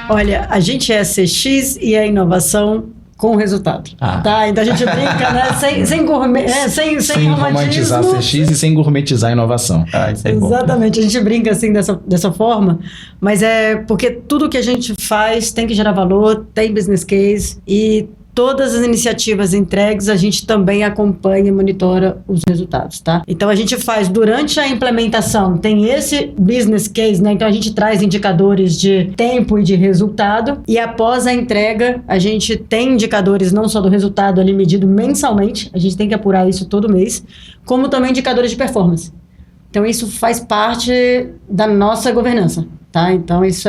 Olha, a gente é CX e é inovação com resultado. Tá? Então a gente brinca, né? Sem romantizar CX e sem gourmetizar a inovação. Isso é exatamente, bom. A gente brinca assim dessa forma, mas é porque tudo que a gente faz tem que gerar valor, tem business case e todas as iniciativas entregues, a gente também acompanha e monitora os resultados, tá? Então, a gente faz, durante a implementação, tem esse business case, né? Então, a gente traz indicadores de tempo e de resultado. E após a entrega, a gente tem indicadores não só do resultado ali medido mensalmente, a gente tem que apurar isso todo mês, como também indicadores de performance. Então, isso faz parte da nossa governança, tá? Então, isso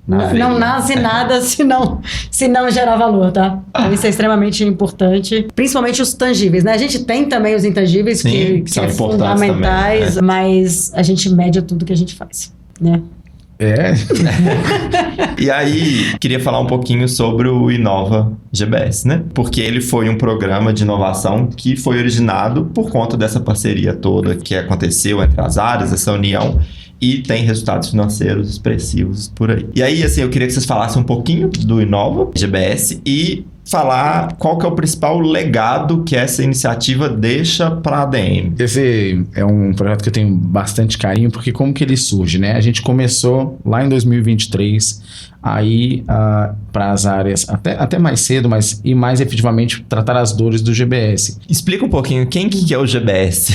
não nasce nada se não gerar valor, tá? Então isso é extremamente importante, principalmente os tangíveis, né? A gente tem também os intangíveis que são fundamentais, também, mas a gente mede tudo que a gente faz, né? E aí, queria falar um pouquinho sobre o Inova GBS, né? Porque ele foi um programa de inovação que foi originado por conta dessa parceria toda que aconteceu entre as áreas, essa união, e tem resultados financeiros expressivos por aí. E aí, assim, eu queria que vocês falassem um pouquinho do Inova GBS e falar qual que é o principal legado que essa iniciativa deixa para a ADM. Esse é um projeto que eu tenho bastante carinho, porque como que ele surge, né? A gente começou lá em 2023 aí para as áreas, até mais cedo, mas e mais efetivamente tratar as dores do GBS. Explica um pouquinho, quem que é o GBS?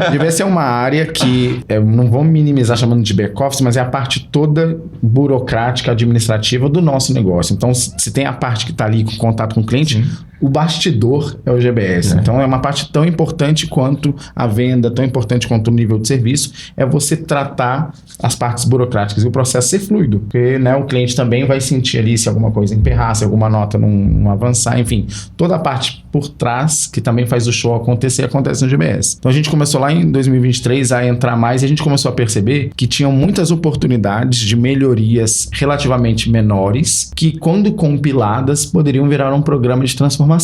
O GBS é uma área que, não vamos minimizar chamando de back-office, mas é a parte toda burocrática, administrativa do nosso negócio. Então, se tem a parte que está ali com contato com o cliente, sim, o bastidor é o GBS. Então, é uma parte tão importante quanto a venda, tão importante quanto o nível de serviço, é você tratar as partes burocráticas e o processo ser fluido. Porque, né, o cliente também vai sentir ali se alguma coisa emperrar, se alguma nota não avançar, enfim. Toda a parte por trás, que também faz o show acontecer, acontece no GBS. Então, a gente começou lá em 2023 a entrar mais e a gente começou a perceber que tinham muitas oportunidades de melhorias relativamente menores que, quando compiladas, poderiam virar um programa de transformação.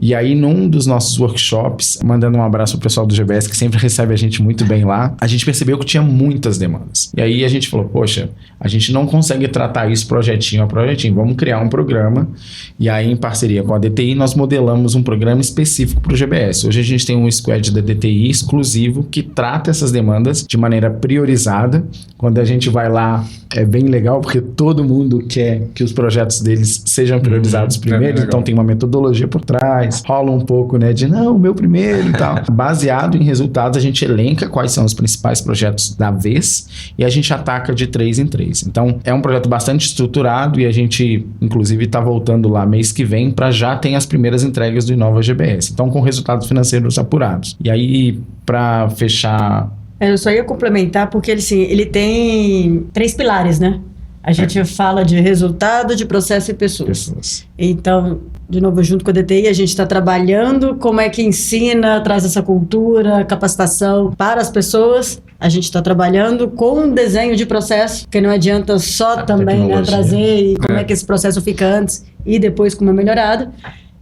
E aí, num dos nossos workshops, mandando um abraço pro pessoal do GBS, que sempre recebe a gente muito bem lá, a gente percebeu que tinha muitas demandas. E aí a gente falou, poxa, a gente não consegue tratar isso projetinho a projetinho, vamos criar um programa. E aí, em parceria com a DTI, nós modelamos um programa específico para o GBS. Hoje a gente tem um squad da DTI exclusivo que trata essas demandas de maneira priorizada. Quando a gente vai lá, é bem legal, porque todo mundo quer que os projetos deles sejam priorizados primeiro, então tem uma metodologia por trás. Rola um pouco, né, de não, o meu primeiro e tal. Baseado em resultados, a gente elenca quais são os principais projetos da vez e a gente ataca de 3 em 3. Então, é um projeto bastante estruturado e a gente, inclusive, está voltando lá mês que vem para já ter as primeiras entregas do Inova GBS. Então, com resultados financeiros apurados. E aí, para fechar... Eu só ia complementar porque ele tem 3 pilares, né? A gente fala de resultado, de processo e pessoas. Então, de novo, junto com a DTI, a gente está trabalhando como é que ensina, traz essa cultura, capacitação para as pessoas. A gente está trabalhando com um desenho de processo, porque não adianta só também, né, trazer e como é que esse processo fica antes e depois com uma melhorada.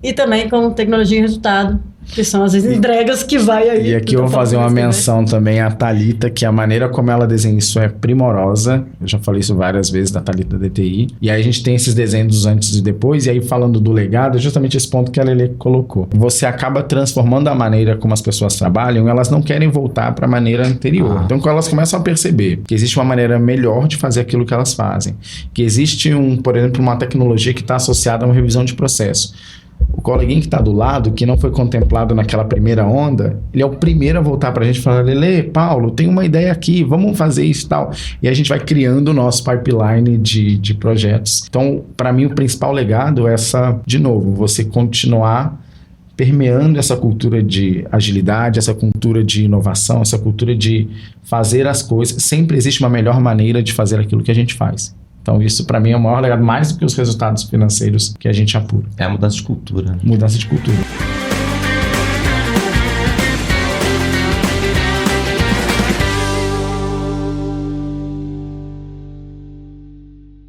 E também com tecnologia e resultado, que são as entregas que vai aí. E aqui eu vou fazer uma menção também à Thalita, que a maneira como ela desenha isso é primorosa. Eu já falei isso várias vezes da Thalita DTI. E aí a gente tem esses desenhos dos antes e depois. E aí falando do legado, é justamente esse ponto que a Lelê colocou. Você acaba transformando a maneira como as pessoas trabalham, elas não querem voltar para a maneira anterior. Então quando elas começam a perceber que existe uma maneira melhor de fazer aquilo que elas fazem, que existe por exemplo, uma tecnologia que está associada a uma revisão de processo. O coleguinha que está do lado, que não foi contemplado naquela primeira onda, ele é o primeiro a voltar para a gente e falar, Lelê, Paulo, tem uma ideia aqui, vamos fazer isso e tal. E a gente vai criando o nosso pipeline de projetos. Então, para mim, o principal legado é de novo, você continuar permeando essa cultura de agilidade, essa cultura de inovação, essa cultura de fazer as coisas. Sempre existe uma melhor maneira de fazer aquilo que a gente faz. Então, isso para mim é o maior legado, mais do que os resultados financeiros que a gente apura. É a mudança de cultura. Mudança de cultura.